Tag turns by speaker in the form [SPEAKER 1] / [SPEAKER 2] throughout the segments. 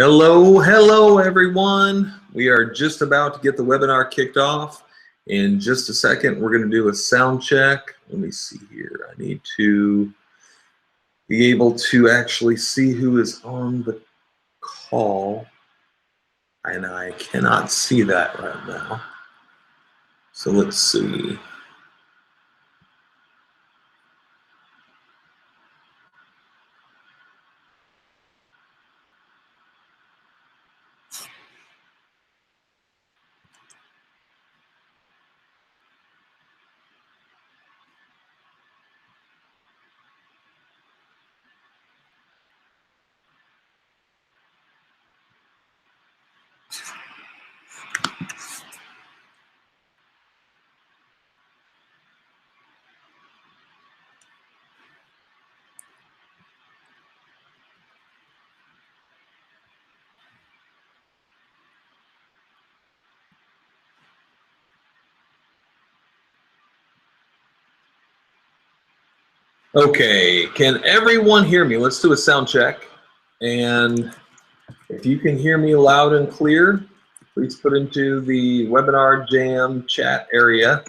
[SPEAKER 1] Hello everyone. We are just about to get the webinar kicked off. In just a second, we're going to do a sound check. Let me see here. I need to be able to actually see who is on the call, and I cannot see that right now. So let's see. Okay, can everyone hear me? Let's do a sound check. And if you can hear me loud and clear, please put into the webinar jam chat area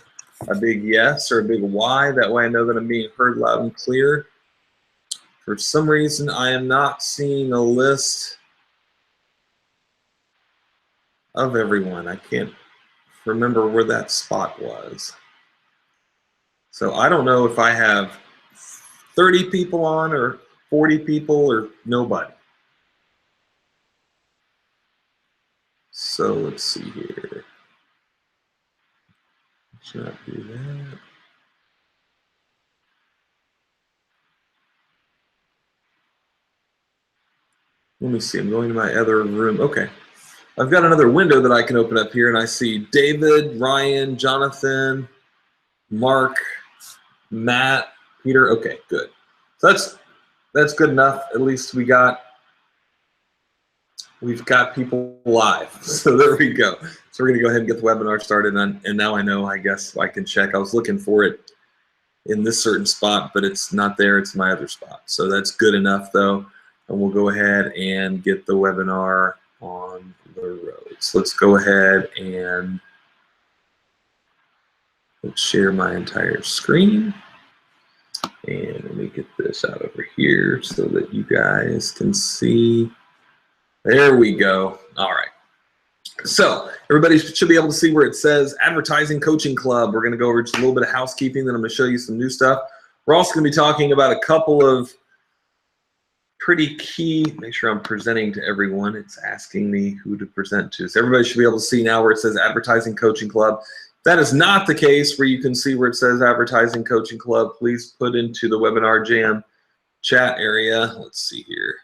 [SPEAKER 1] a big yes or a big Y. That way I know that I'm being heard loud and clear. For some reason, I am not seeing a list of everyone. I can't remember where that spot was. So I don't know if I have 30 people on or 40 people or nobody. So let's see here. Should I do that? Let me see. I'm going to my other room. Okay. I've got another window that I can open up here, and I see David, Ryan, Jonathan, Mark, Matt, Peter. Okay, good. So that's good enough. At least we've got people live. So there we go. So we're gonna go ahead and get the webinar started, and now I know. I guess I can check. I was looking for it in this certain spot, but it's not there. It's my other spot. So that's good enough, though. And we'll go ahead and get the webinar on the road. So let's go ahead and let's share my entire screen. And let me get this out over here so that you guys can see. There we go. All right. So everybody should be able to see where it says Advertising Coaching Club. We're going to go over just a little bit of housekeeping, then I'm going to show you some new stuff. We're also going to be talking about a couple of pretty key, make sure I'm presenting to everyone. It's asking me who to present to. So everybody should be able to see now where it says Advertising Coaching Club. If that is not the case where you can see where it says Advertising Coaching Club, please put into the Webinar Jam chat area. Let's see here.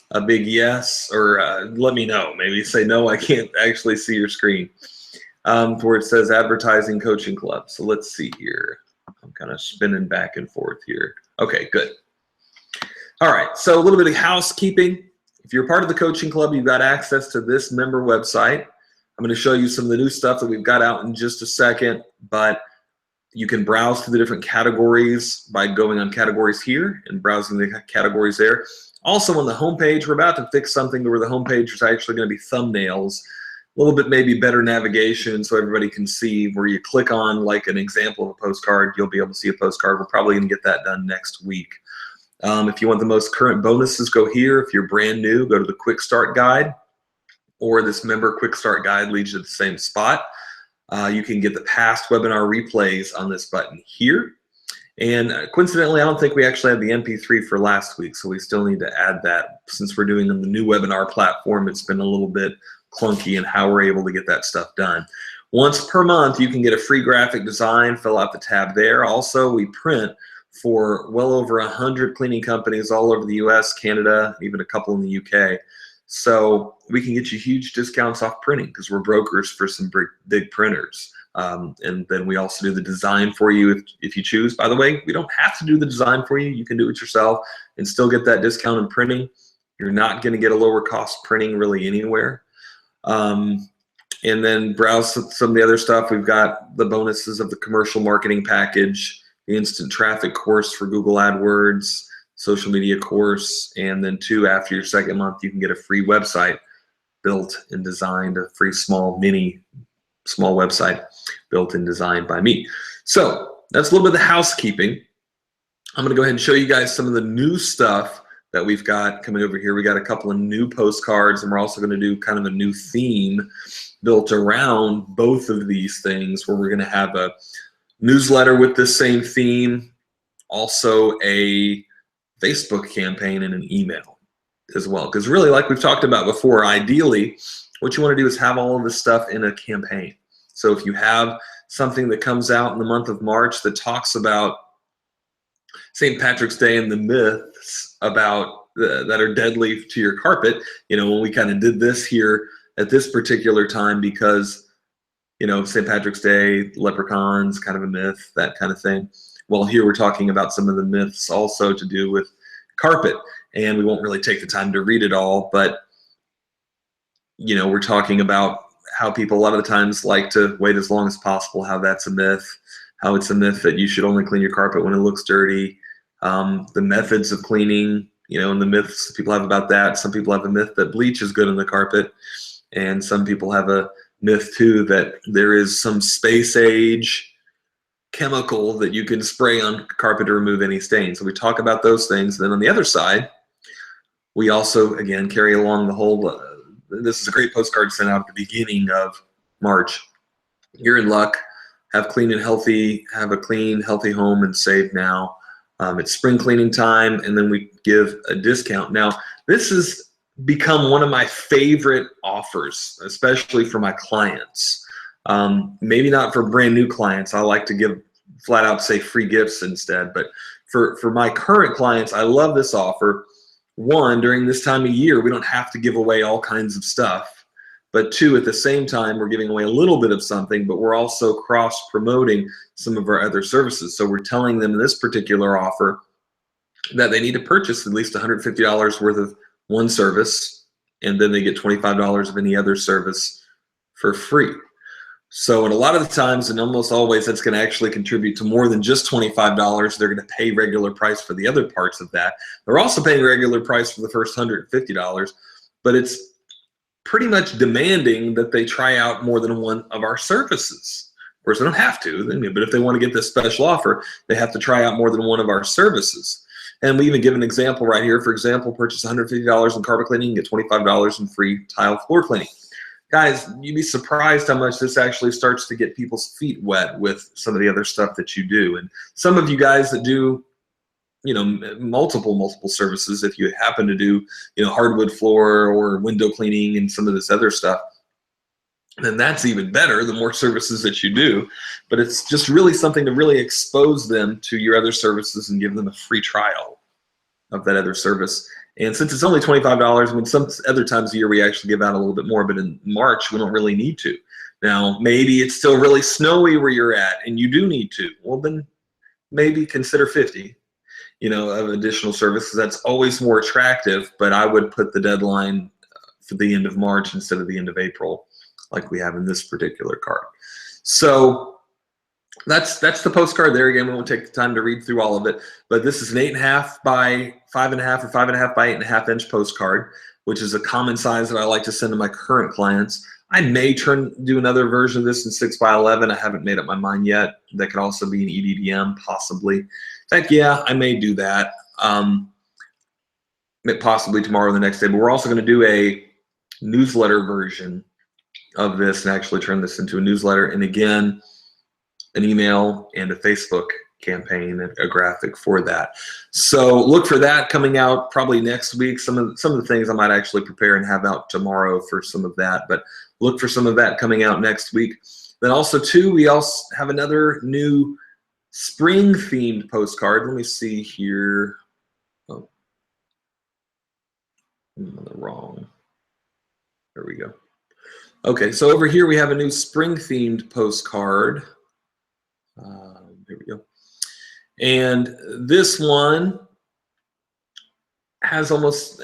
[SPEAKER 1] A big yes, or let me know. Maybe say no, I can't actually see your screen. Where it says Advertising Coaching Club. So let's see here. I'm kind of spinning back and forth here. Okay, good. All right, so a little bit of housekeeping. If you're part of the coaching club, you've got access to this member website. I'm going to show you some of the new stuff that we've got out in just a second, but you can browse through the different categories by going on categories here and browsing the categories there. Also on the homepage, we're about to fix something where the homepage is actually going to be thumbnails, a little bit maybe better navigation so everybody can see where you click on like an example of a postcard, you'll be able to see a postcard. We're probably going to get that done next week. If you want the most current bonuses, go here. If you're brand new, go to the Quick Start Guide, or this member Quick Start Guide leads you to the same spot. You can get the past webinar replays on this button here. And coincidentally, I don't think we actually had the MP3 for last week, so we still need to add that. Since we're doing on the new webinar platform, it's been a little bit clunky in how we're able to get that stuff done. Once per month, you can get a free graphic design, fill out the tab there. Also, we print for well over 100 cleaning companies all over the US, Canada, even a couple in the UK. So we can get you huge discounts off printing because we're brokers for some big printers. And then we also do the design for you if you choose. By the way, we don't have to do the design for you. You can do it yourself and still get that discount in printing. You're not going to get a lower cost printing really anywhere. And then browse some of the other stuff. We've got the bonuses of the commercial marketing package, the instant traffic course for Google AdWords, social media course, and then 2, after your second month, you can get a free website built and designed, a free small website built and designed by me. So that's a little bit of the housekeeping. I'm going to go ahead and show you guys some of the new stuff that we've got coming over here. We got a couple of new postcards, and we're also going to do kind of a new theme built around both of these things, where we're going to have a newsletter with this same theme, also a Facebook campaign, and an email as well. Because really, like we've talked about before, ideally what you want to do is have all of this stuff in a campaign. So if you have something that comes out in the month of March that talks about St. Patrick's Day and the myths about that are deadly to your carpet, when we kind of did this here at this particular time, because St. Patrick's Day, leprechauns, kind of a myth, that kind of thing. Well, here we're talking about some of the myths also to do with carpet, and we won't really take the time to read it all, but we're talking about how people a lot of the times like to wait as long as possible, how that's a myth, how it's a myth that you should only clean your carpet when it looks dirty, the methods of cleaning, and the myths people have about that. Some people have a myth that bleach is good on the carpet, and some people have a myth too that there is some space age chemical that you can spray on carpet to remove any stain. So we talk about those things. Then on the other side, we also, again, carry along the whole, this is a great postcard sent out at the beginning of March. You're in luck. Have a clean, healthy home and save now. It's spring cleaning time, and then we give a discount. Now, this has become one of my favorite offers, especially for my clients. Maybe not for brand new clients. I like to give flat out say free gifts instead. But for my current clients, I love this offer. One, during this time of year, we don't have to give away all kinds of stuff. But 2, at the same time, we're giving away a little bit of something, but we're also cross-promoting some of our other services. So we're telling them in this particular offer that they need to purchase at least $150 worth of one service, and then they get $25 of any other service for free. So in a lot of the times, and almost always, that's going to actually contribute to more than just $25. They're going to pay regular price for the other parts of that. They're also paying regular price for the first $150, but it's pretty much demanding that they try out more than one of our services. Of course, they don't have to, but if they want to get this special offer, they have to try out more than one of our services. And we even give an example right here. For example, purchase $150 in carpet cleaning, get $25 in free tile floor cleaning. Guys, you'd be surprised how much this actually starts to get people's feet wet with some of the other stuff that you do. And some of you guys that do, multiple services, if you happen to do, hardwood floor or window cleaning and some of this other stuff, then that's even better, the more services that you do. But it's just really something to really expose them to your other services and give them a free trial of that other service. And since it's only $25, some other times of the year we actually give out a little bit more, but in March we don't really need to. Now, maybe it's still really snowy where you're at and you do need to. Well, then maybe consider 50, of additional services. That's always more attractive, but I would put the deadline for the end of March instead of the end of April, like we have in this particular card. So that's the postcard there. Again, we won't take the time to read through all of it, but this is an 8.5 by 5.5 or 5.5 by 8.5 inch postcard, which is a common size that I like to send to my current clients. I may do another version of this in 6 by 11. I haven't made up my mind yet. That could also be an EDDM, possibly. In fact, yeah, I may do that. Possibly tomorrow or the next day. But we're also going to do a newsletter version of this and actually turn this into a newsletter. And again, an email and a Facebook campaign, a graphic for that. So look for that coming out probably next week. Some of the things I might actually prepare and have out tomorrow for some of that, but look for some of that coming out next week. Then also too, we also have another new spring themed postcard. Let me see here. Oh, I'm on the wrong. There we go. Okay, so over here we have a new spring themed postcard. Here we go. And this one has almost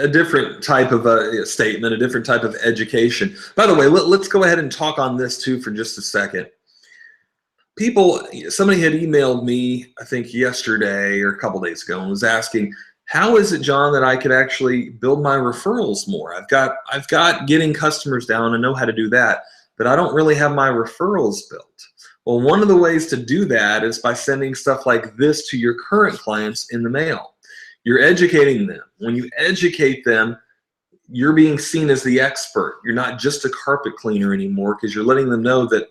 [SPEAKER 1] a different type of a statement, a different type of education. By the way, let's go ahead and talk on this too for just a second. somebody had emailed me, I think yesterday or a couple days ago, and was asking, how is it, John, that I could actually build my referrals more? I've got getting customers down. I know how to do that, but I don't really have my referrals built. Well, one of the ways to do that is by sending stuff like this to your current clients in the mail. You're educating them. When you educate them, you're being seen as the expert. You're not just a carpet cleaner anymore, because you're letting them know that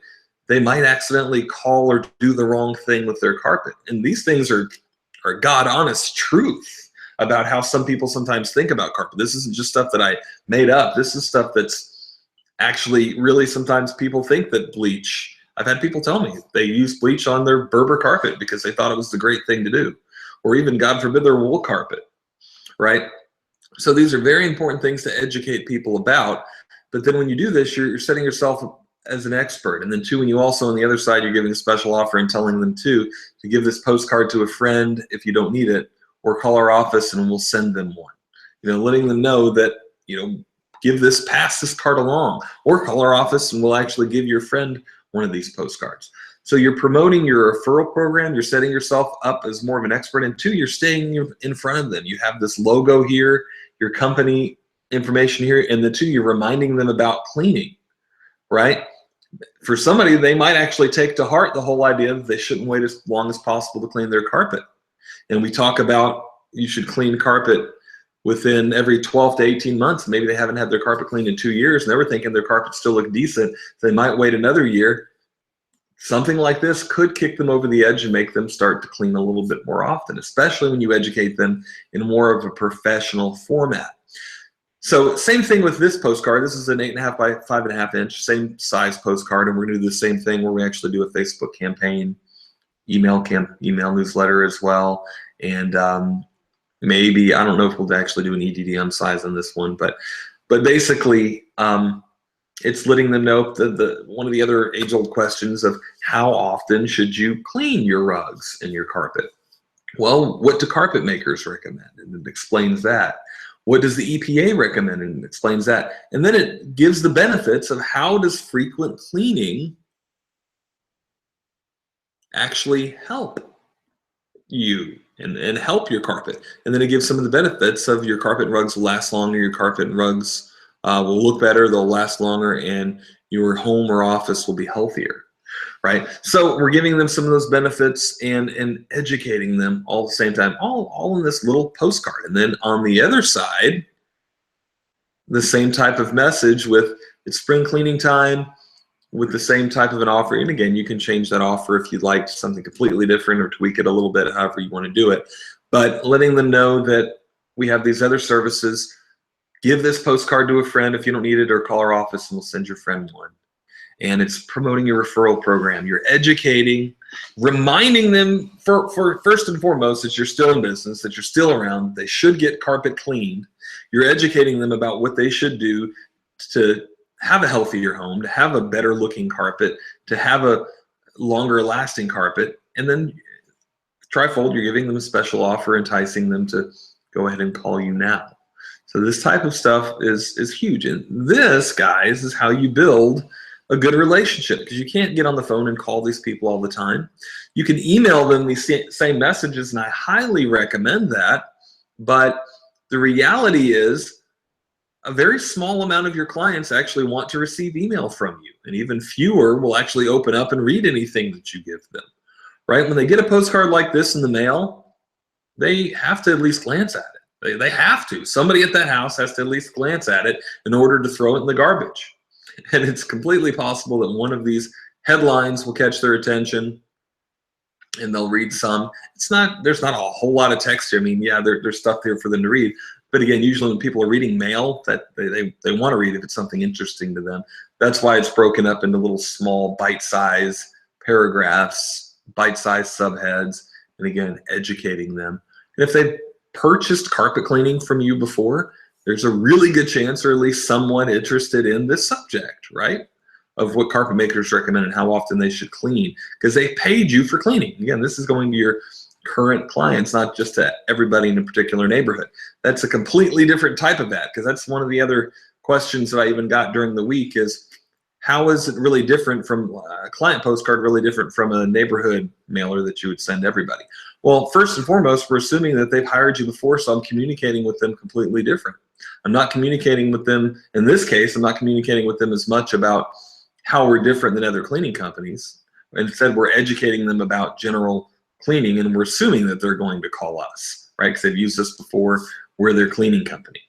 [SPEAKER 1] they might accidentally call or do the wrong thing with their carpet. And these things are God honest truth about how some people sometimes think about carpet. This isn't just stuff that I made up. This is stuff that's actually really, sometimes people think that bleach. I've had people tell me they use bleach on their Berber carpet because they thought it was the great thing to do, or even, God forbid, their wool carpet, right? So these are very important things to educate people about. But then when you do this, you're setting yourself up as an expert. And then two, when you also, on the other side, you're giving a special offer and telling them to give this postcard to a friend if you don't need it, or call our office and we'll send them one. Letting them know that, pass this card along, or call our office and we'll actually give your friend one of these postcards. So you're promoting your referral program, you're setting yourself up as more of an expert, and two, you're staying in front of them. You have this logo here, your company information here, and the two, you're reminding them about cleaning, right? For somebody, they might actually take to heart the whole idea that they shouldn't wait as long as possible to clean their carpet. And we talk about you should clean carpet within every 12 to 18 months. Maybe they haven't had their carpet cleaned in 2 years, and they were thinking their carpet still looked decent, so they might wait another year. Something like this could kick them over the edge and make them start to clean a little bit more often, especially when you educate them in more of a professional format. So same thing with this postcard. This is an 8.5 by 5.5 inch, same size postcard, and we're going to do the same thing where we actually do a Facebook campaign, email newsletter as well, and maybe, I don't know if we'll actually do an EDD on size on this one, but basically it's letting them know that one of the other age-old questions of how often should you clean your rugs and your carpet? Well, what do carpet makers recommend? And it explains that. What does the EPA recommend? And it explains that. And then it gives the benefits of how does frequent cleaning actually help you and help your carpet. And then it gives some of the benefits of your carpet and rugs will last longer, your carpet and rugs will look better, they'll last longer, and your home or office will be healthier, right? So we're giving them some of those benefits and educating them all at the same time, all in this little postcard. And then on the other side, the same type of message with it's spring cleaning time, with the same type of an offer. And again, you can change that offer if you'd like to something completely different or tweak it a little bit, however you want to do it. But letting them know that we have these other services. Give this postcard to a friend if you don't need it, or call our office and we'll send your friend one. And it's promoting your referral program. You're educating, reminding them for first and foremost that you're still in business, that you're still around, they should get carpet cleaned. You're educating them about what they should do to have a healthier home, to have a better looking carpet, to have a longer lasting carpet. And then trifold, you're giving them a special offer, enticing them to go ahead and call you now. So this type of stuff is huge. And this, guys, is how you build a good relationship, because you can't get on the phone and call these people all the time. You can email them these same messages, and I highly recommend that. But the reality is, a very small amount of your clients actually want to receive email from you, and even fewer will actually open up and read anything that you give them, right? When they get a postcard like this in the mail, they have to at least glance at it. They have to. Somebody at that house has to at least glance at it in order to throw it in the garbage. And it's completely possible that one of these headlines will catch their attention and they'll read some. There's not a whole lot of text here. I mean, yeah, there's stuff there for them to read. But again, usually when people are reading mail, that they want to read if it's something interesting to them. That's why it's broken up into little small bite-sized paragraphs, bite-sized subheads, and again, educating them. And if they've purchased carpet cleaning from you before, there's a really good chance, or at least somewhat interested in this subject, right? Of what carpet makers recommend and how often they should clean, because they paid you for cleaning. Again, this is going to your current clients, not just to everybody in a particular neighborhood. That's a completely different type of ad, because that's one of the other questions that I even got during the week is, how is it really different from a client postcard, really different from a neighborhood mailer that you would send everybody? Well, first and foremost, we're assuming that they've hired you before, so I'm communicating with them completely different. I'm not communicating with them, in this case, I'm not communicating with them as much about how we're different than other cleaning companies. Instead, we're educating them about general cleaning, and we're assuming that they're going to call us, right? Because they've used us before, we're their cleaning company,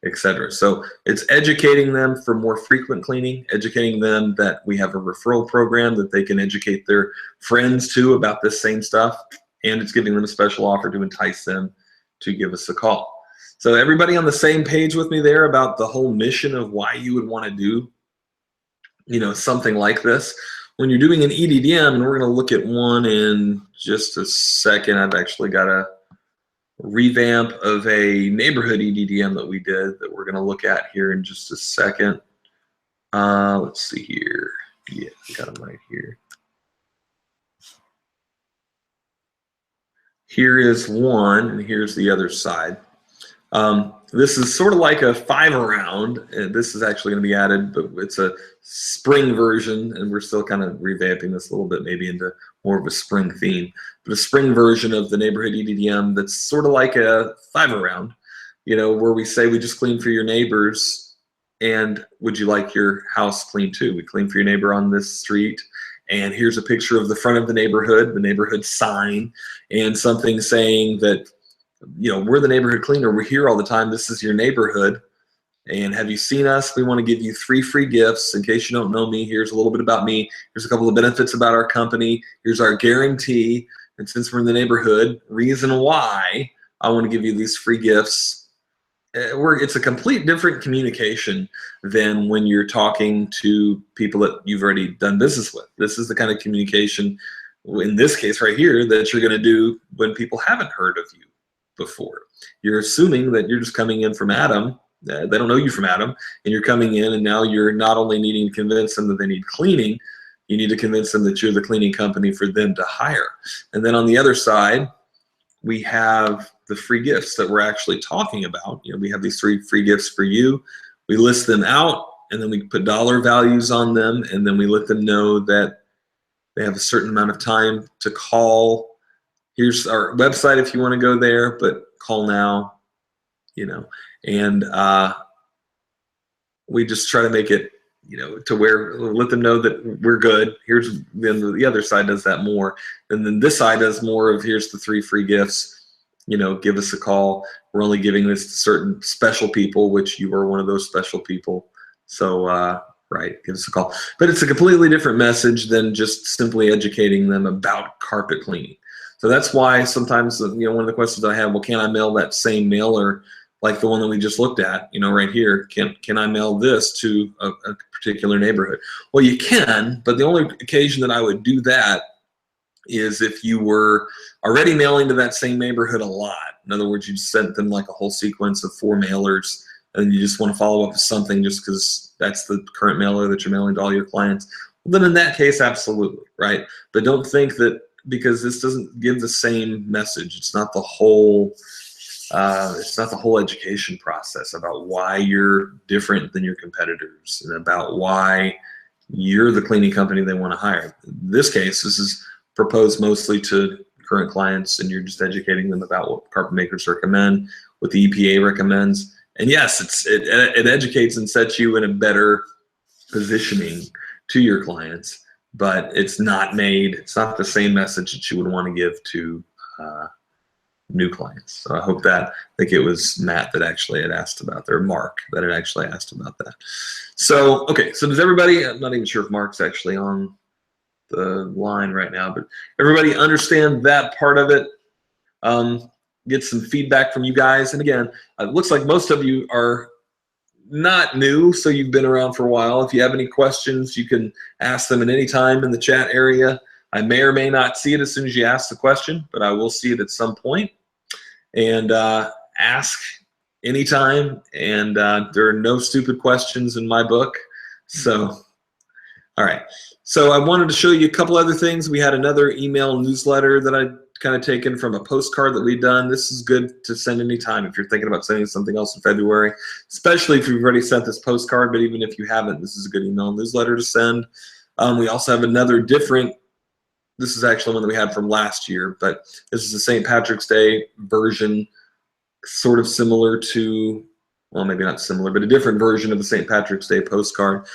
[SPEAKER 1] etc. So it's educating them for more frequent cleaning, educating them that we have a referral program that they can educate their friends to about this same stuff, and it's giving them a special offer to entice them to give us a call. So everybody on the same page with me there about the whole mission of why you would want to do, you know, something like this. When you're doing an EDDM, and we're going to look at one in just a second. I've actually got a revamp of a neighborhood EDDM that we did that we're going to look at here in just a second. Let's see here. Yeah, I got them right here. Here is one, and here's the other side. This is sort of like a 5-around, and this is actually going to be added, but it's a spring version, and we're still kind of revamping this a little bit, maybe into more of a spring theme. But a spring version of the neighborhood EDDM that's sort of like a 5-around, you know, where we say we just clean for your neighbors, and would you like your house cleaned too? We clean for your neighbor on this street, and here's a picture of the front of the neighborhood sign, and something saying that, you know, we're the neighborhood cleaner. We're here all the time. This is your neighborhood. And have you seen us? We want to give you 3 free gifts. In case you don't know me, here's a little bit about me. Here's a couple of benefits about our company. Here's our guarantee. And since we're in the neighborhood, reason why I want to give you these free gifts. It's a complete different communication than when you're talking to people that you've already done business with. This is the kind of communication, in this case right here, that you're going to do when people haven't heard of you before. You're assuming that you're just coming in from Adam. They don't know you from Adam, and you're coming in, and now you're not only needing to convince them that they need cleaning, you need to convince them that you're the cleaning company for them to hire. And then on the other side, we have the free gifts that we're actually talking about. You know, we have these 3 free gifts for you. We list them out, and then we put dollar values on them, and then we let them know that they have a certain amount of time to call. Here's our website if you want to go there, but call now, you know. And we just try to make it, you know, to where let them know that we're good. Here's, then the other side does that more. And then this side does more of, here's the 3 free gifts, you know, give us a call. We're only giving this to certain special people, which you are one of those special people. So, right, give us a call. But it's a completely different message than just simply educating them about carpet cleaning. So that's why sometimes, you know, one of the questions I have, well, can I mail that same mailer like the one that we just looked at, you know, right here? Can I mail this to a particular neighborhood? Well, you can, but the only occasion that I would do that is if you were already mailing to that same neighborhood a lot. In other words, you sent them like a whole sequence of 4 mailers, and you just want to follow up with something just because that's the current mailer that you're mailing to all your clients. Well, then in that case, absolutely, right? But don't think that because this doesn't give the same message. It's not the whole education process about why you're different than your competitors and about why you're the cleaning company they want to hire. In this case, this is proposed mostly to current clients, and you're just educating them about what carpet makers recommend, what the EPA recommends. And yes, it educates and sets you in a better positioning to your clients, but it's not the same message that you would want to give to new clients. So I hope that, I think it was Matt that actually had asked about that, or Mark that had actually asked about that. So, okay, so does everybody, I'm not even sure if Mark's actually on the line right now, but everybody understand that part of it? Get some feedback from you guys. And again, it looks like most of you are not new, so you've been around for a while. If you have any questions, you can ask them at any time in the chat area. I may or may not see it as soon as you ask the question, but I will see it at some point. And ask anytime, and there are no stupid questions in my book. So, all right. So I wanted to show you a couple other things. We had another email newsletter that I kind of taken from a postcard that we've done. This is good to send anytime if you're thinking about sending something else in February, especially if you've already sent this postcard, but even if you haven't, this is a good email newsletter to send. We also have another different, this is actually one that we had from last year, but this is the St. Patrick's Day version, sort of similar to, well, maybe not similar, but a different version of the St. Patrick's Day postcard.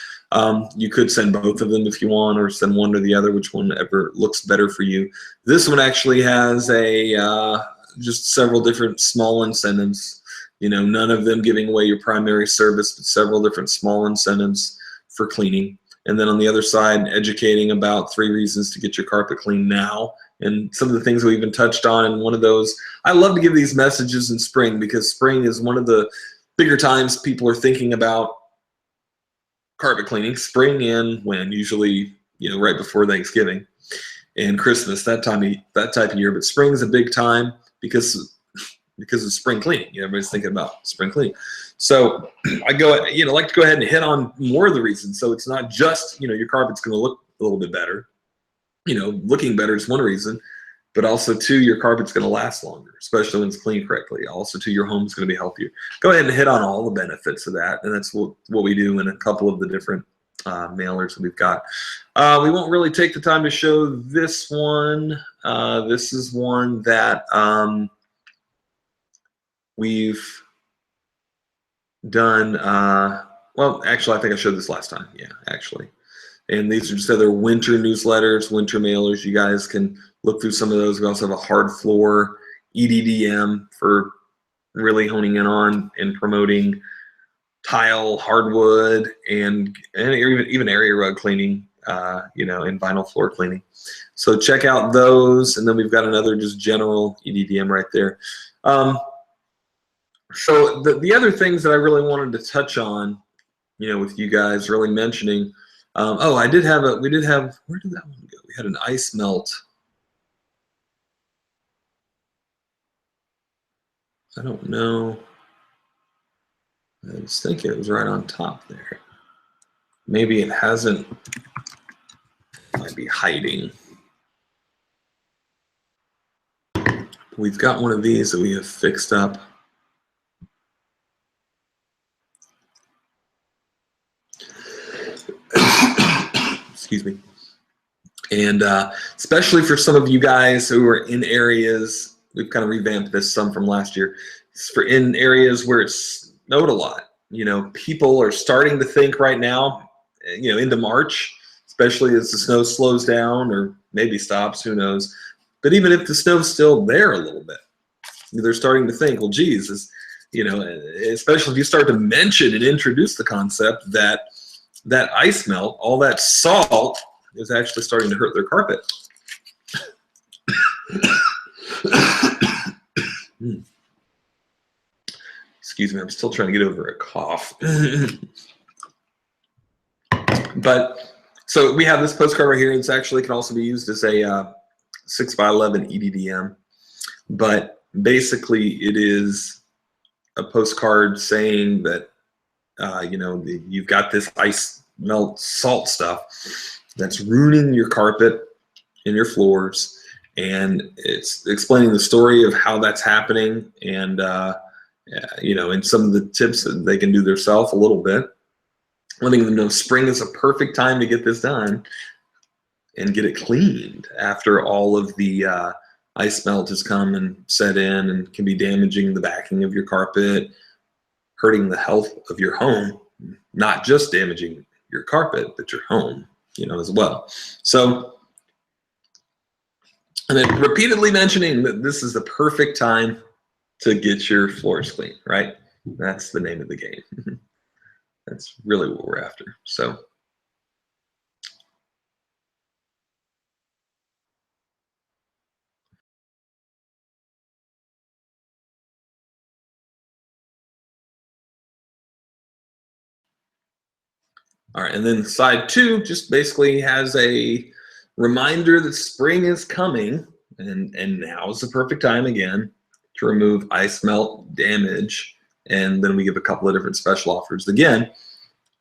[SPEAKER 1] You could send both of them if you want, or send one or the other, which one ever looks better for you. This one actually has a just several different small incentives. You know, none of them giving away your primary service, but several different small incentives for cleaning. And then on the other side, educating about 3 reasons to get your carpet clean now. And some of the things we even touched on in one of those. I love to give these messages in spring because spring is one of the bigger times people are thinking about carpet cleaning. Spring and when, usually, you know, right before Thanksgiving and Christmas, that type of year. But spring is a big time because of spring cleaning. You know, everybody's thinking about spring cleaning. So I like to go ahead and hit on more of the reasons. So it's not just, you know, your carpet's going to look a little bit better. You know, looking better is one reason, but also 2, your carpet's going to last longer, especially when it's cleaned correctly. Also 2, your home's going to be healthier. Go ahead and hit on all the benefits of that, and that's what we do in a couple of the different mailers that we've got. We won't really take the time to show this one. This is one that we've done, well, actually, I think I showed this last time. Yeah, actually. And these are just other winter newsletters, winter mailers. You guys can look through some of those. We also have a hard floor EDDM for really honing in on and promoting tile, hardwood, and even area rug cleaning, you know, and vinyl floor cleaning. So check out those. And then we've got another just general EDDM right there. So the other things that I really wanted to touch on, you know, with you guys really mentioning, oh, we did have, where did that one go? We had an ice melt. I don't know. I was thinking it was right on top there. Maybe it hasn't, might be hiding. We've got one of these that we have fixed up. Excuse me. And especially for some of you guys who are in areas, we've kind of revamped this some from last year, for in areas where it's snowed a lot. You know, people are starting to think right now, you know, into March, especially as the snow slows down or maybe stops, who knows. But even if the snow's still there a little bit, they're starting to think, well, geez, you know, especially if you start to mention and introduce the concept that ice melt, all that salt is actually starting to hurt their carpet. Excuse me, I'm still trying to get over a cough. But so we have this postcard right here. It's actually can also be used as a 6x11 EDDM. But basically, it is a postcard saying that you know, you've got this ice melt salt stuff that's ruining your carpet and your floors, and it's explaining the story of how that's happening, and you know, and some of the tips that they can do themselves a little bit, letting them know spring is a perfect time to get this done and get it cleaned after all of the ice melt has come and set in and can be damaging the backing of your carpet, hurting the health of your home, not just damaging your carpet, but your home, you know, as well. So, and then repeatedly mentioning that this is the perfect time to get your floors clean, right? That's the name of the game. That's really what we're after. So, all right, and then side 2 just basically has a reminder that spring is coming, and now is the perfect time again to remove ice melt damage. And then we give a couple of different special offers. Again,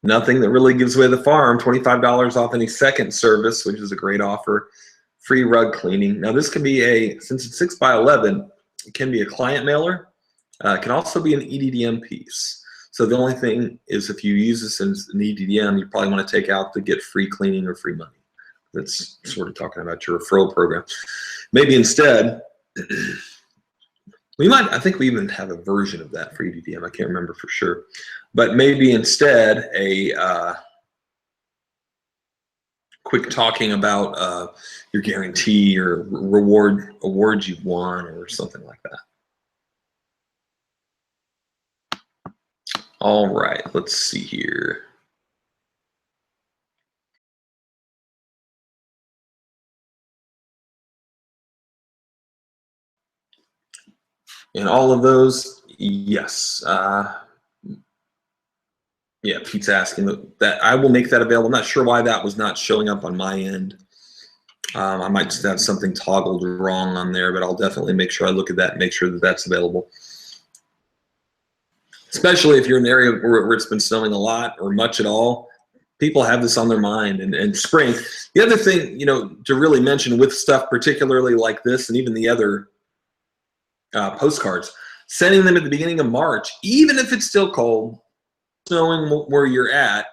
[SPEAKER 1] nothing that really gives away the farm. $25 off any second service, which is a great offer. free rug cleaning. Now this can be since it's 6x11, it can be a client mailer. It can also be an EDDM piece. So the only thing is if you use this as an EDDM, you probably want to take out the get free cleaning or free money. That's sort of talking about your referral program. Maybe instead, I think we even have a version of that for EDDM. I can't remember for sure. But maybe instead a quick talking about your guarantee or awards you've won or something like that. All right, let's see here. And all of those, yes. Yeah, Pete's asking that I will make that available. I'm not sure why that was not showing up on my end. I might just have something toggled wrong on there, but I'll definitely make sure I look at that and make sure that that's available. Especially if you're in an area where it's been snowing a lot or much at all, people have this on their mind. And spring. The other thing, to really mention with stuff particularly like this and even the other postcards, sending them at the beginning of March, even if it's still cold, knowing where you're at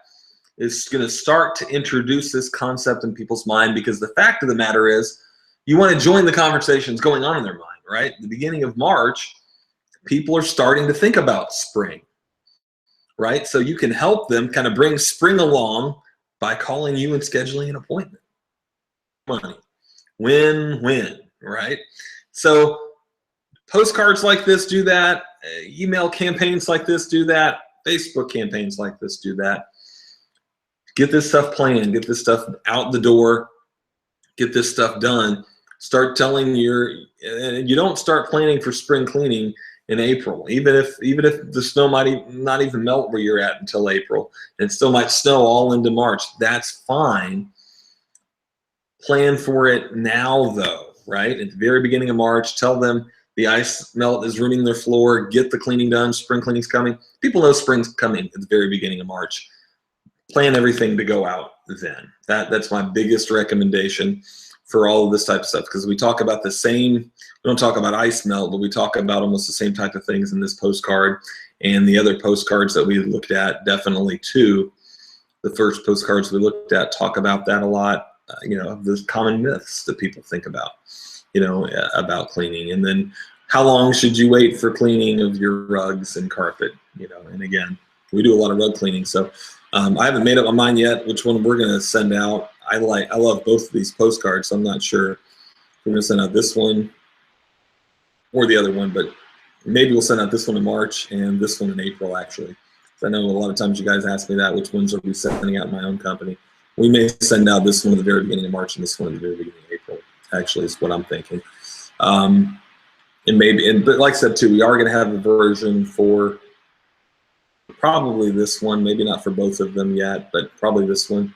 [SPEAKER 1] is going to start to introduce this concept in people's mind, because the fact of the matter is you want to join the conversations going on in their mind, right? At the beginning of March, people are starting to think about spring, right? So you can help them kind of bring spring along by calling you and scheduling an appointment. Money. Win-win, right? So postcards like this do that. Email campaigns like this do that. Facebook campaigns like this do that. Get this stuff planned. Get this stuff out the door. Get this stuff done. Start telling you don't start planning for spring cleaning in April, even if the snow might not even melt where you're at until April. It still might snow all into March. That's fine. Plan for it now, though, right? At the very beginning of March, tell them the ice melt is ruining their floor. Get the cleaning done. Spring cleaning's coming. People know spring's coming at the very beginning of March. Plan everything to go out then. That's my biggest recommendation for all of this type of stuff, because we talk about the same, we don't talk about ice melt, but we talk about almost the same type of things in this postcard and the other postcards that we looked at, definitely too. The first postcards we looked at talk about that a lot, the common myths that people think about, about cleaning. And then how long should you wait for cleaning of your rugs and carpet, and again, we do a lot of rug cleaning. So I haven't made up my mind yet which one we're going to send out. I love both of these postcards, so I'm not sure if we're going to send out this one or the other one, but maybe we'll send out this one in March and this one in April, actually. So I know a lot of times you guys ask me that, which ones are we sending out in my own company. We may send out this one at the very beginning of March and this one at the very beginning of April, actually, is what I'm thinking. But like I said, too, we are going to have a version for probably this one, maybe not for both of them yet, but probably this one.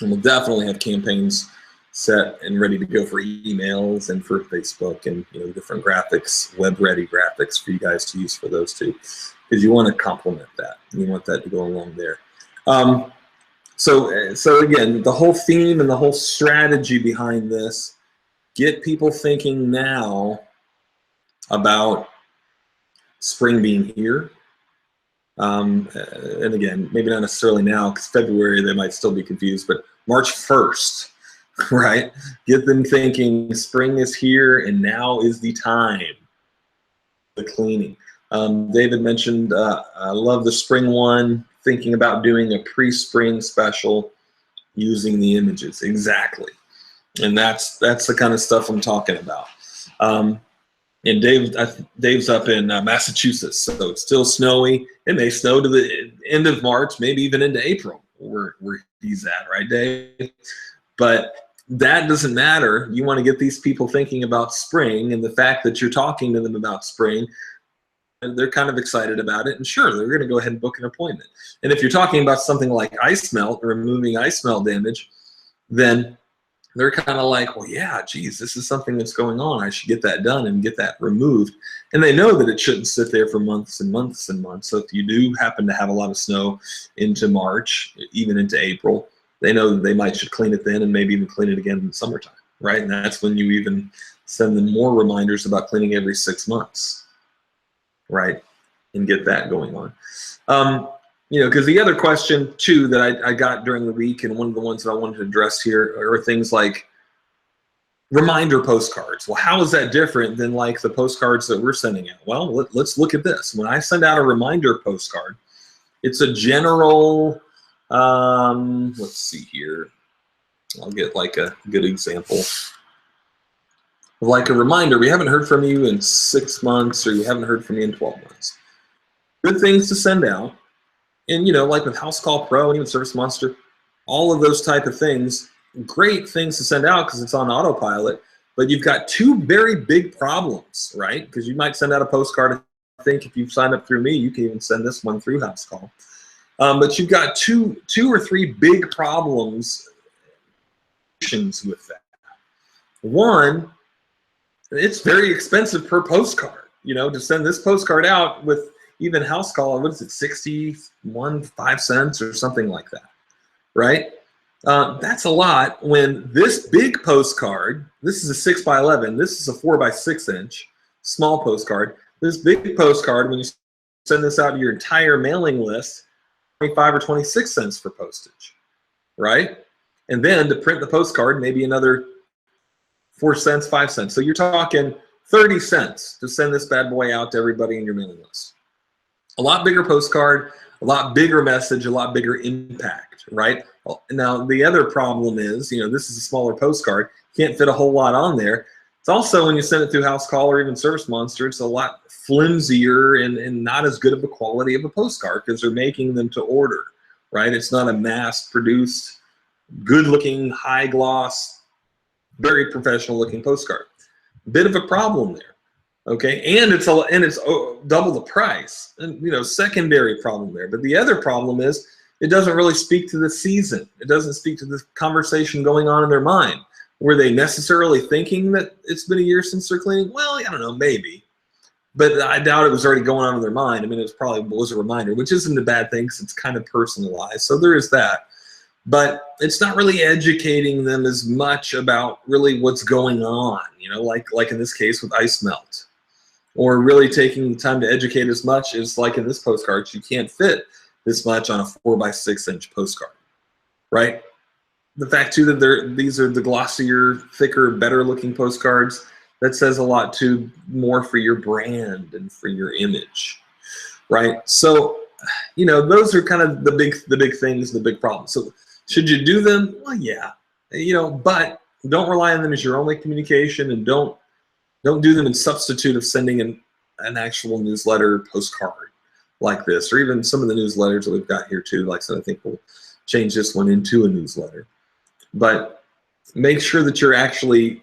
[SPEAKER 1] And we'll definitely have campaigns set and ready to go for emails and for Facebook and different graphics, web-ready graphics for you guys to use for those two, because you want to complement that. You want that to go along there. So again, the whole theme and the whole strategy behind this, get people thinking now about spring being here. And again, maybe not necessarily now, because February they might still be confused, but March 1st, right? Get them thinking spring is here and now is the time. The cleaning. David mentioned, I love the spring one, thinking about doing a pre-spring special using the images. Exactly. And that's the kind of stuff I'm talking about. And Dave's up in Massachusetts, so it's still snowy. It may snow to the end of March, maybe even into April, where he's at, right, Dave? But that doesn't matter. You want to get these people thinking about spring, and the fact that you're talking to them about spring, and they're kind of excited about it, and sure, they're going to go ahead and book an appointment. And if you're talking about something like ice melt, removing ice melt damage, then they're kind of like, well, yeah, geez, this is something that's going on. I should get that done and get that removed. And they know that it shouldn't sit there for months and months and months. So if you do happen to have a lot of snow into March, even into April, they know that they should clean it then and maybe even clean it again in the summertime. right? And that's when you even send them more reminders about cleaning every 6 months, right? And get that going on. You know, because the other question too that I got during the week, and one of the ones that I wanted to address here are things like reminder postcards. Well, how is that different than like the postcards that we're sending out? Well, let's look at this. When I send out a reminder postcard, it's a general, let's see here. I'll get like a good example. Like a reminder, we haven't heard from you in 6 months, or you haven't heard from me in 12 months. Good things to send out. And, you know, like with House Call Pro and even Service Monster, all of those type of things, great things to send out because it's on autopilot, but you've got two very big problems, right? Because you might send out a postcard. I think if you've signed up through me, you can even send this one through House Call. But you've got two or three big problems with that. One, it's very expensive per postcard, you know, to send this postcard out with even House Call, what is it, 5 cents or something like that, right? That's a lot when this big postcard, this is a 6x11, this is a 4x6 inch, small postcard. This big postcard, when you send this out to your entire mailing list, 25 or 26 cents for postage, right? And then to print the postcard, maybe another 4 cents, 5 cents. So you're talking 30 cents to send this bad boy out to everybody in your mailing list. A lot bigger postcard, a lot bigger message, a lot bigger impact, right? Now, the other problem is, you know, this is a smaller postcard. Can't fit a whole lot on there. It's also, when you send it through House Call or even Service Monster, it's a lot flimsier and not as good of a quality of a postcard because they're making them to order, right? It's not a mass-produced, good-looking, high-gloss, very professional-looking postcard. Bit of a problem there. Okay, and it's double the price, and you know, secondary problem there. But the other problem is it doesn't really speak to the season. It doesn't speak to the conversation going on in their mind. Were they necessarily thinking that it's been a year since they're cleaning? Well, I don't know, maybe, but I doubt it was already going on in their mind. I mean, it probably was a reminder, which isn't a bad thing because it's kind of personalized. So there is that, but it's not really educating them as much about really what's going on. You know, like in this case with ice melt. Or really taking the time to educate as much as, like in this postcard, you can't fit this much on a 4x6 inch postcard, right? The fact too that these are the glossier, thicker, better looking postcards, that says a lot too, more for your brand and for your image, right? So, you know, those are kind of the big things, the big problems. So should you do them? Well, yeah, you know, but don't rely on them as your only communication, and don't do them in substitute of sending an actual newsletter postcard like this, or even some of the newsletters that we've got here too. Like I said, I think we'll change this one into a newsletter. But make sure that you're actually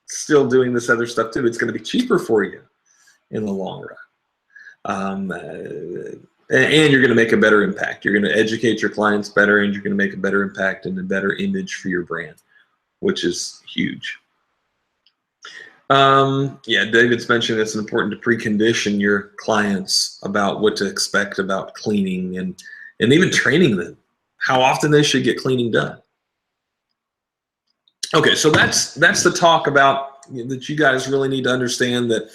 [SPEAKER 1] still doing this other stuff too. It's going to be cheaper for you in the long run. And you're going to make a better impact. You're going to educate your clients better, and you're going to make a better impact and a better image for your brand, which is huge. Yeah, David's mentioned it's important to precondition your clients about what to expect about cleaning, and even training them how often they should get cleaning done. Okay, so that's the talk about that. You guys really need to understand that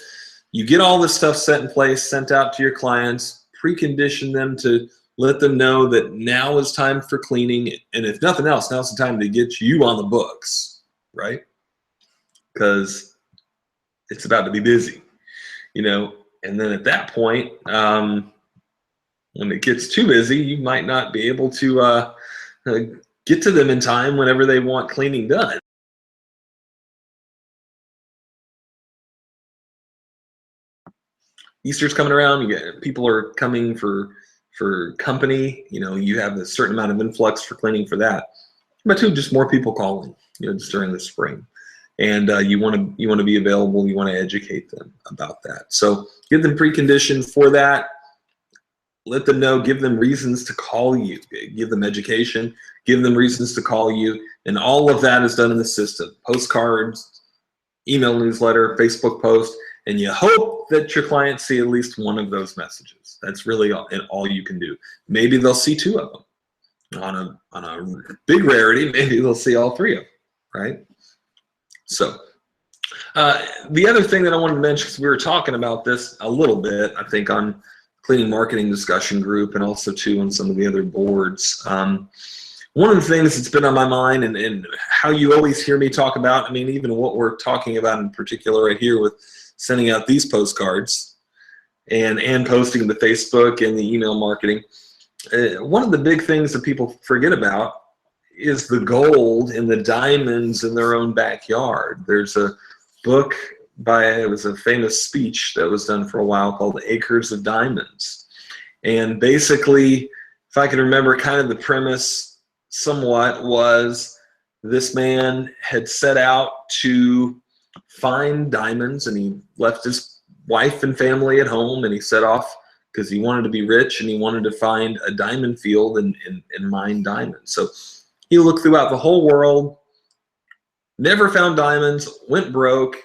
[SPEAKER 1] you get all this stuff set in place, sent out to your clients, precondition them to let them know that now is time for cleaning, and if nothing else, now's the time to get you on the books, right? Because it's about to be busy, you know, and then at that point, when it gets too busy, you might not be able to get to them in time whenever they want cleaning done. Easter's coming around. People are coming for company. You know, you have a certain amount of influx for cleaning for that, but too, just more people calling, you know, just during the spring. And you want to be available. You want to educate them about that. So give them preconditions for that. Let them know. Give them reasons to call you. Give them education. Give them reasons to call you. And all of that is done in the system. Postcards, email newsletter, Facebook post, and you hope that your clients see at least one of those messages. That's really all you can do. Maybe they'll see 2 of them. On a big rarity, maybe they'll see all 3 of them, right? So the other thing that I wanted to mention, because we were talking about this a little bit, I think on Cleaning Marketing Discussion Group and also too on some of the other boards. One of the things that's been on my mind and how you always hear me talk about, I mean, even what we're talking about in particular right here with sending out these postcards and posting the Facebook and the email marketing, one of the big things that people forget about is the gold and the diamonds in their own backyard. There's a book it was a famous speech that was done for a while called Acres of Diamonds. And basically, if I can remember kind of the premise somewhat, was this man had set out to find diamonds, and he left his wife and family at home, and he set off because he wanted to be rich and he wanted to find a diamond field and mine diamonds. So he looked throughout the whole world, never found diamonds, went broke.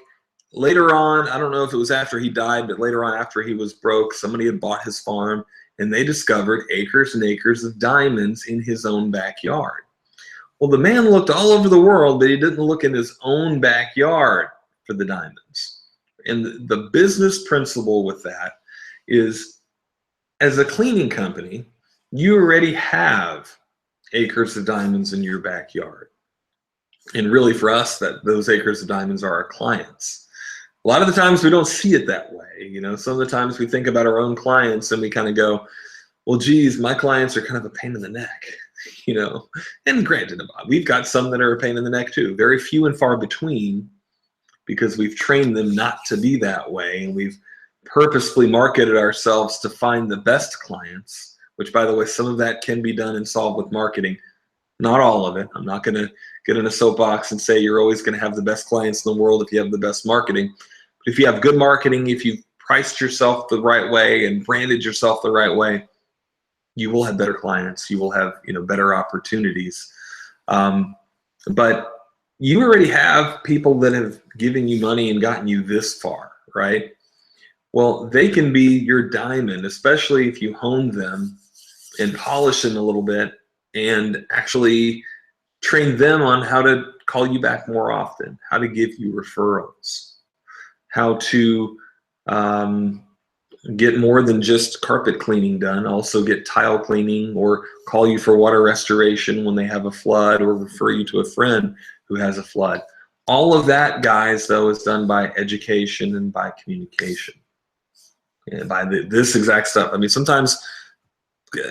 [SPEAKER 1] Later on, I don't know if it was after he died, but later on after he was broke, somebody had bought his farm and they discovered acres and acres of diamonds in his own backyard. Well, the man looked all over the world, but he didn't look in his own backyard for the diamonds. And the business principle with that is, as a cleaning company, you already have acres of diamonds in your backyard. And really for us, those acres of diamonds are our clients. A lot of the times we don't see it that way. You know, some of the times we think about our own clients and we kind of go, well, geez, my clients are kind of a pain in the neck, you know. And granted, we've got some that are a pain in the neck too. Very few and far between, because we've trained them not to be that way, and we've purposefully marketed ourselves to find the best clients, which, by the way, some of that can be done and solved with marketing. Not all of it. I'm not going to get in a soapbox and say you're always going to have the best clients in the world if you have the best marketing. But if you have good marketing, if you've priced yourself the right way and branded yourself the right way, you will have better clients. You will have, you know, better opportunities. But you already have people that have given you money and gotten you this far, right? Well, they can be your diamond, especially if you hone them and polish them a little bit and actually train them on how to call you back more often, how to give you referrals, how to get more than just carpet cleaning done, also get tile cleaning or call you for water restoration when they have a flood, or refer you to a friend who has a flood. All of that, guys, though, is done by education and by communication and by this exact stuff. I mean, sometimes,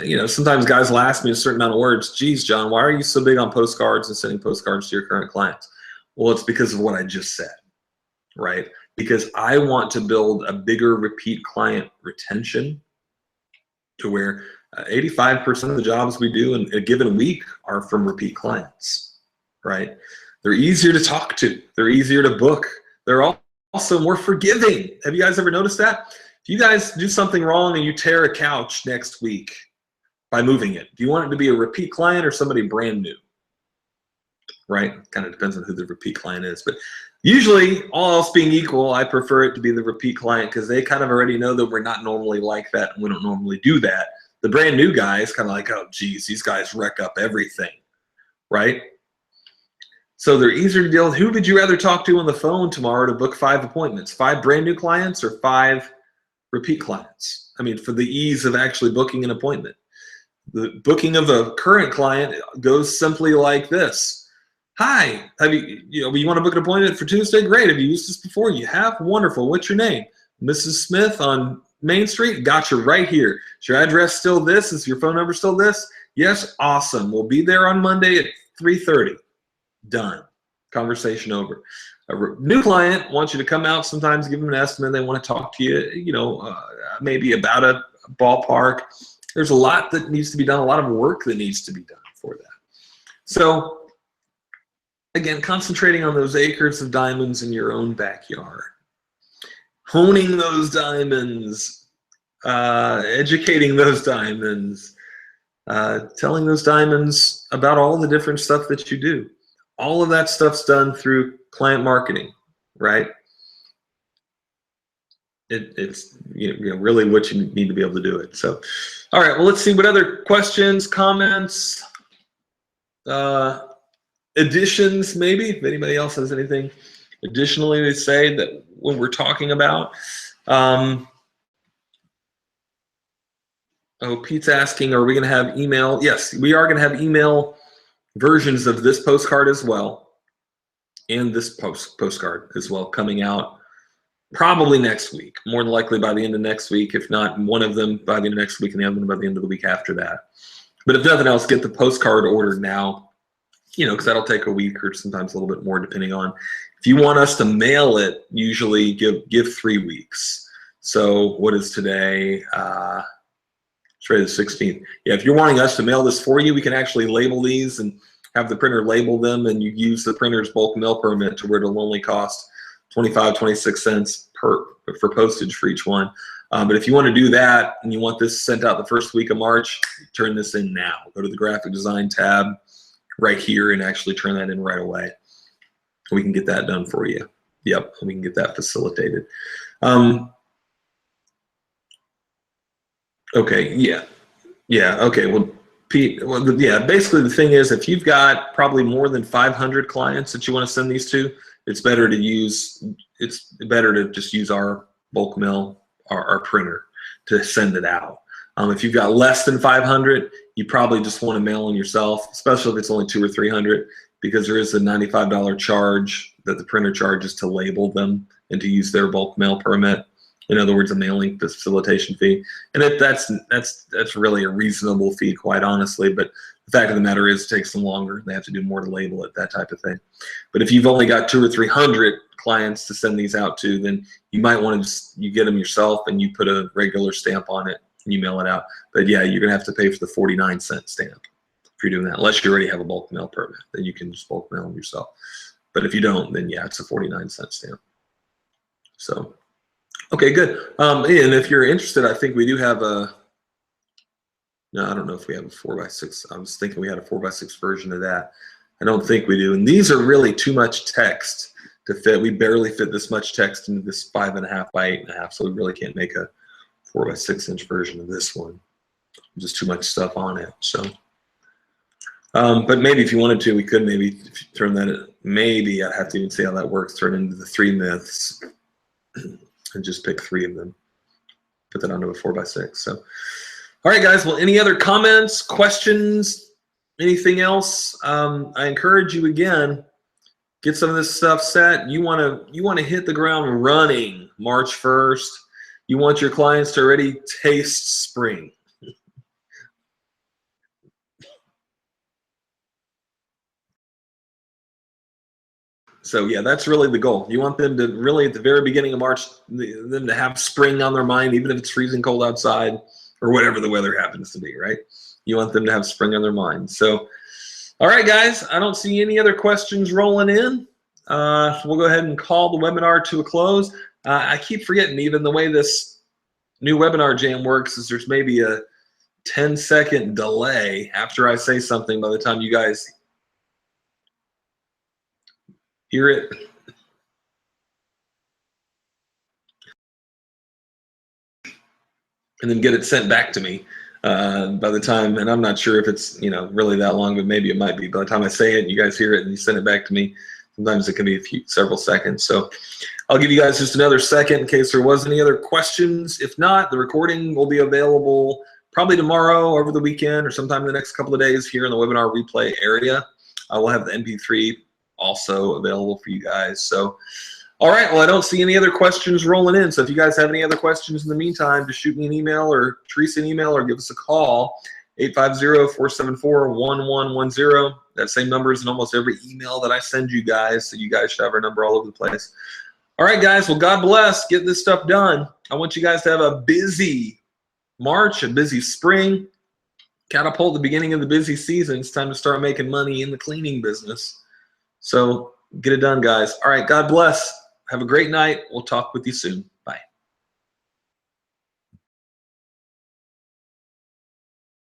[SPEAKER 1] you know, sometimes guys will ask me a certain amount of words. Geez, John, why are you so big on postcards and sending postcards to your current clients? Well, it's because of what I just said, right? Because I want to build a bigger repeat client retention to where 85% of the jobs we do in a given week are from repeat clients, right? They're easier to talk to. They're easier to book. They're also more forgiving. Have you guys ever noticed that? If you guys do something wrong and you tear a couch next week by moving it, do you want it to be a repeat client or somebody brand new? Right? Kind of depends on who the repeat client is. But usually, all else being equal, I prefer it to be the repeat client because they kind of already know that we're not normally like that and we don't normally do that. The brand new guy is kind of like, oh, geez, these guys wreck up everything, right? So they're easier to deal with. Who would you rather talk to on the phone tomorrow to book 5 appointments? 5 brand new clients or 5 repeat clients? I mean, for the ease of actually booking an appointment. The booking of a current client goes simply like this. Hi, you want to book an appointment for Tuesday? Great. Have you used this before? You have? Wonderful. What's your name? Mrs. Smith on Main Street? Gotcha, right here. Is your address still this? Is your phone number still this? Yes, awesome. We'll be there on Monday at 3:30. Done. Conversation over. A new client wants you to come out sometimes, give them an estimate. They want to talk to you, maybe about a ballpark. There's a lot that needs to be done, a lot of work that needs to be done for that. So, again, concentrating on those acres of diamonds in your own backyard, honing those diamonds, educating those diamonds, telling those diamonds about all the different stuff that you do. All of that stuff's done through client marketing, right? It's really what you need to be able to do it. So, all right, well, let's see what other questions, comments, additions, maybe, if anybody else has anything additionally, they say that when we're talking about, oh, Pete's asking, are we going to have email? Yes, we are going to have email versions of this postcard as well, and this postcard as well, coming out probably next week, more than likely by the end of next week, if not one of them by the end of next week and the other one by the end of the week after that. But if nothing else, get the postcard ordered now, you know, because that'll take a week or sometimes a little bit more depending on. If you want us to mail it, usually give 3 weeks. So what is today? It's Friday the 16th. Yeah, if you're wanting us to mail this for you, we can actually label these and have the printer label them, and you use the printer's bulk mail permit to where it'll only cost 25, 26 cents for postage for each one. But if you want to do that and you want this sent out the first week of March, turn this in now. Go to the graphic design tab right here and actually turn that in right away. We can get that done for you. Yep, we can get that facilitated. Okay, yeah. Okay, well, Pete, well, yeah, basically the thing is, if you've got probably more than 500 clients that you want to send these to, it's better to just use our bulk mail, our printer, to send it out. If you've got less than 500, you probably just want to mail them yourself, especially if it's only 200 or 300, because there is a $95 charge that the printer charges to label them and to use their bulk mail permit. In other words, a mailing facilitation fee, and that's really a reasonable fee, quite honestly. But the fact of the matter is, it takes them longer. They have to do more to label it, that type of thing. But if you've only got 200 or 300 clients to send these out to, then you might want to you get them yourself and you put a regular stamp on it and you mail it out. But yeah, you're gonna have to pay for the 49-cent stamp if you're doing that, unless you already have a bulk mail permit. Then you can just bulk mail them yourself. But if you don't, then yeah, it's a 49-cent stamp. So. Okay, good. And if you're interested, I think we do have a, no, I don't know if we have a 4x6. I was thinking we had a 4x6 version of that. I don't think we do. And these are really too much text to fit. We barely fit this much text into this 5.5 by 8.5, so we really can't make a 4x6 inch version of this one. Just too much stuff on it. So, but maybe if you wanted to, we could maybe turn that, maybe I'd have to even see how that works, turn into the 3 myths. And just pick 3 of them, put that onto a 4x6. So, all right, guys. Well, any other comments, questions, anything else? I encourage you again, get some of this stuff set. You want to hit the ground running March 1st. You want your clients to already taste spring. So yeah, that's really the goal. You want them to really, at the very beginning of March, them to have spring on their mind, even if it's freezing cold outside or whatever the weather happens to be, right? You want them to have spring on their mind. So, all right, guys, I don't see any other questions rolling in. So we'll go ahead and call the webinar to a close. I keep forgetting, even the way this new webinar jam works is there's maybe a 10-second delay after I say something by the time you guys hear it. And then get it sent back to me by the time, and I'm not sure if it's, you know, really that long, but maybe it might be. By the time I say it, you guys hear it and you send it back to me, sometimes it can be several seconds. So I'll give you guys just another second in case there was any other questions. If not, the recording will be available probably tomorrow, over the weekend, or sometime in the next couple of days here in the webinar replay area. I will have the MP3 also available for you guys. So, all right, well, I don't see any other questions rolling in. So if you guys have any other questions in the meantime, just shoot me an email or Teresa an email or give us a call, 850-474-1110. That same number is in almost every email that I send you guys, so you guys should have our number all over the place. All right, guys, well, God bless. Get this stuff done. I want you guys to have a busy March, a busy spring. Catapult the beginning of the busy season. It's time to start making money in the cleaning business. So get it done, guys. All right, God bless. Have a great night. We'll talk with you soon.